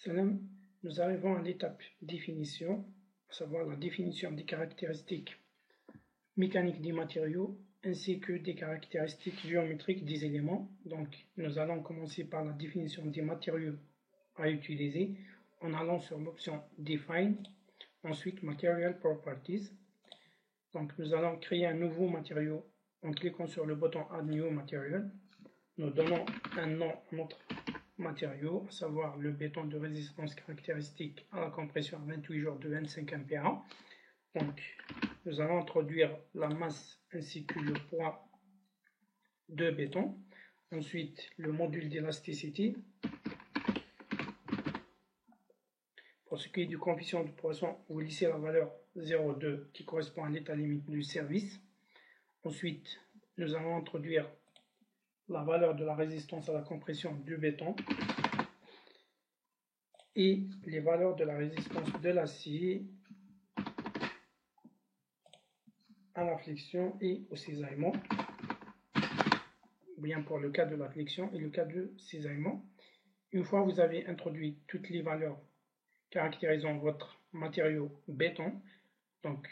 Salam, nous arrivons à l'étape définition, à savoir la définition des caractéristiques mécaniques des matériaux ainsi que des caractéristiques géométriques des éléments. Donc, nous allons commencer par la définition des matériaux à utiliser en allant sur l'option Define, ensuite Material Properties. Donc, nous allons créer un nouveau matériau en cliquant sur le bouton Add New Material. Nous donnons un nom à notre matériau, à savoir le béton de résistance caractéristique à la compression à 28 jours de 25 MPa. Donc, nous allons introduire la masse ainsi que le poids de béton. Ensuite, le module d'élasticité. Pour ce qui est du coefficient de poisson, vous laissez la valeur 0,2 qui correspond à l'état limite du service. Ensuite, nous allons introduire la valeur de la résistance à la compression du béton et les valeurs de la résistance de l'acier à la flexion et au cisaillement, bien pour le cas de la flexion et le cas de cisaillement. Une fois que vous avez introduit toutes les valeurs caractérisant votre matériau béton, donc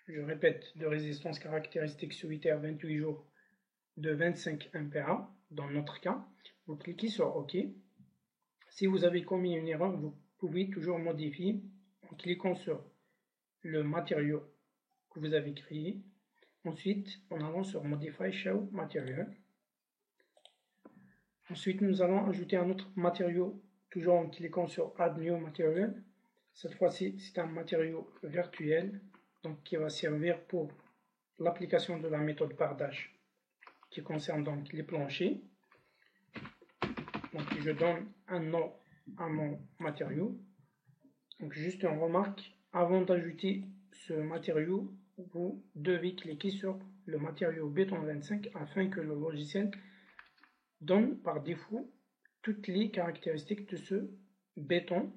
je répète, de résistance caractéristique solitaire 28 jours de 25 MPa, dans notre cas, vous cliquez sur OK. Si vous avez commis une erreur, vous pouvez toujours modifier en cliquant sur le matériau que vous avez créé. Ensuite, en allant sur Modify Show Material. Ensuite, nous allons ajouter un autre matériau, toujours en cliquant sur Add New Material. Cette fois-ci, c'est un matériau virtuel, donc qui va servir pour l'application de la méthode bardage, qui concerne donc les planchers. Donc je donne un nom à mon matériau. Donc juste une remarque, avant d'ajouter ce matériau, vous devez cliquer sur le matériau béton 25 afin que le logiciel donne par défaut toutes les caractéristiques de ce béton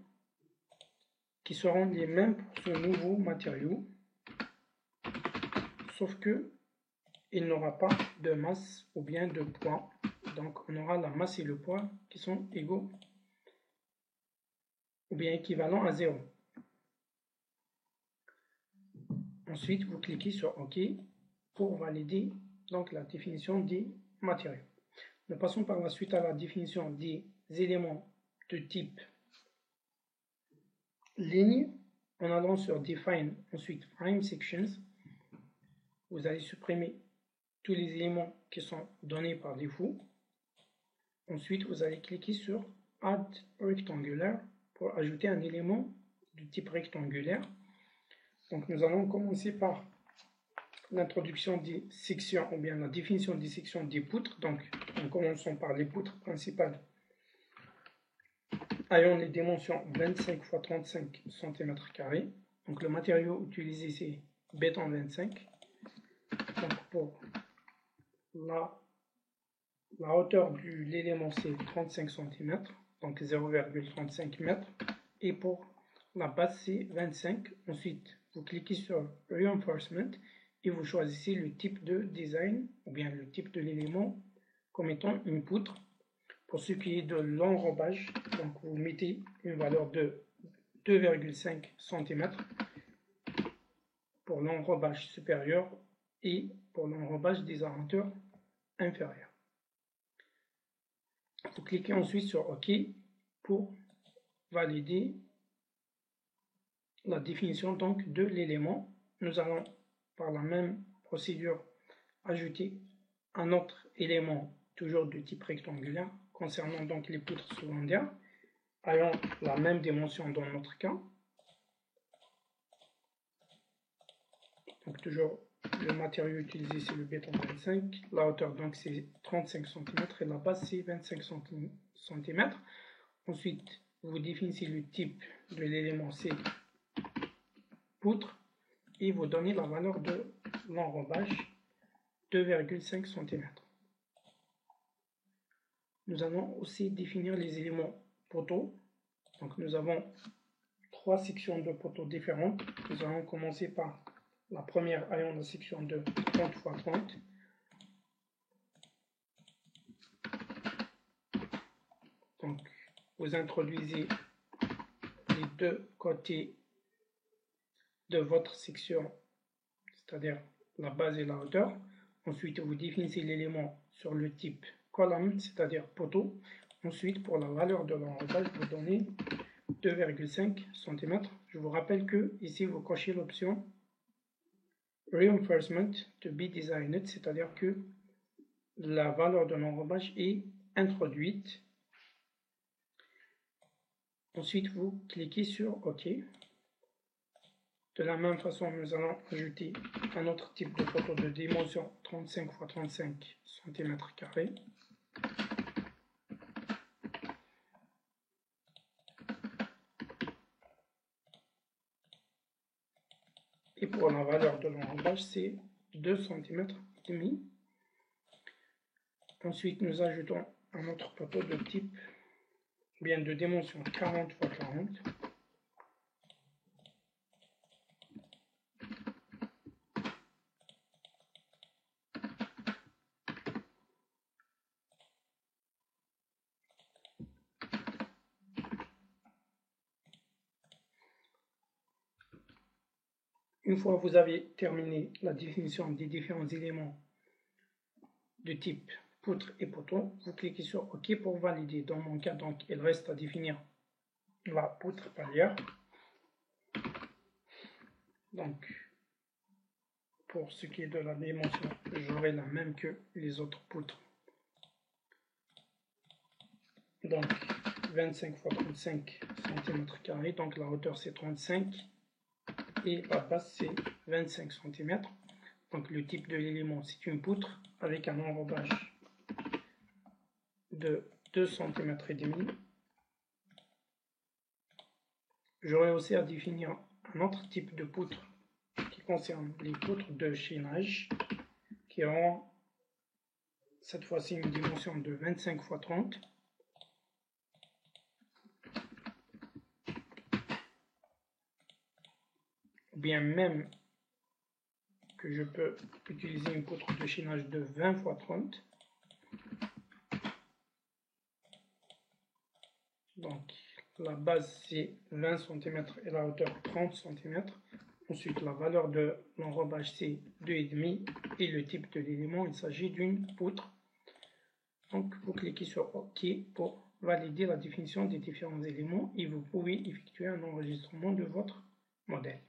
qui seront les mêmes pour ce nouveau matériau, sauf que il n'aura pas de masse ou bien de poids. Donc on aura la masse et le poids qui sont égaux ou bien équivalents à 0. Ensuite, vous cliquez sur OK pour valider donc la définition des matériaux. Nous passons par la suite à la définition des éléments de type ligne en allant sur Define, ensuite Frame Sections. Vous allez supprimer tous les éléments qui sont donnés par défaut. Ensuite, vous allez cliquer sur Add Rectangular pour ajouter un élément de type rectangulaire. Donc, nous allons commencer par l'introduction des sections ou bien la définition des sections des poutres. Donc, en commençant par les poutres principales ayant les dimensions 25 x 35 cm². Donc, le matériau utilisé c'est béton 25. Donc, pour la hauteur de l'élément c'est 35 cm, donc 0,35 m, et pour la base c'est 25. Ensuite, vous cliquez sur Reinforcement et vous choisissez le type de design ou bien le type de l'élément comme étant une poutre. Pour ce qui est de l'enrobage, donc vous mettez une valeur de 2,5 cm pour l'enrobage supérieur et pour l'enrobage des armatures inférieures. Vous cliquez ensuite sur OK pour valider la définition donc de l'élément. Nous allons par la même procédure ajouter un autre élément toujours de type rectangulaire concernant donc les poutres secondaires ayant la même dimension dans notre cas. Donc toujours le matériau utilisé c'est le béton 25, la hauteur donc c'est 35 cm et la base c'est 25 cm. Ensuite vous définissez le type de l'élément c'est poutre et vous donnez la valeur de l'enrobage 2,5 cm. Nous allons aussi définir les éléments poteaux. Donc nous avons 3 sections de poteaux différentes. Nous allons commencer par la première ayant la section de 30 x 30. Donc vous introduisez les deux côtés de votre section, c'est-à-dire la base et la hauteur. Ensuite, vous définissez l'élément sur le type colonne, c'est-à-dire poteau. Ensuite, pour la valeur de l'enrobage, vous donnez 2,5 cm. Je vous rappelle que ici, vous cochez l'option Reinforcement to be designed, c'est-à-dire que la valeur de l'enrobage est introduite. Ensuite, vous cliquez sur OK. De la même façon, nous allons ajouter un autre type de poteau de dimension 35 x 35 cm². Et pour la valeur de l'enrobage, c'est 2,5 cm. Ensuite, nous ajoutons un autre poteau de type, bien de dimension 40 x 40. Une fois que vous avez terminé la définition des différents éléments de type poutre et poteau, vous cliquez sur OK pour valider. Dans mon cas, donc, il reste à définir la poutre palière. Donc, pour ce qui est de la dimension, j'aurai la même que les autres poutres. Donc, 25 x 35 cm², donc la hauteur c'est 35 et la base c'est 25 cm. Donc le type de l'élément c'est une poutre avec un enrobage de 2,5 cm. J'aurai aussi à définir un autre type de poutre qui concerne les poutres de chaînage qui auront cette fois-ci une dimension de 25 x 30. Bien même que je peux utiliser une poutre de chaînage de 20 x 30. Donc la base c'est 20 cm et la hauteur 30 cm. Ensuite la valeur de l'enrobage c'est 2,5 et le type de l'élément il s'agit d'une poutre. Donc vous cliquez sur OK pour valider la définition des différents éléments et vous pouvez effectuer un enregistrement de votre modèle.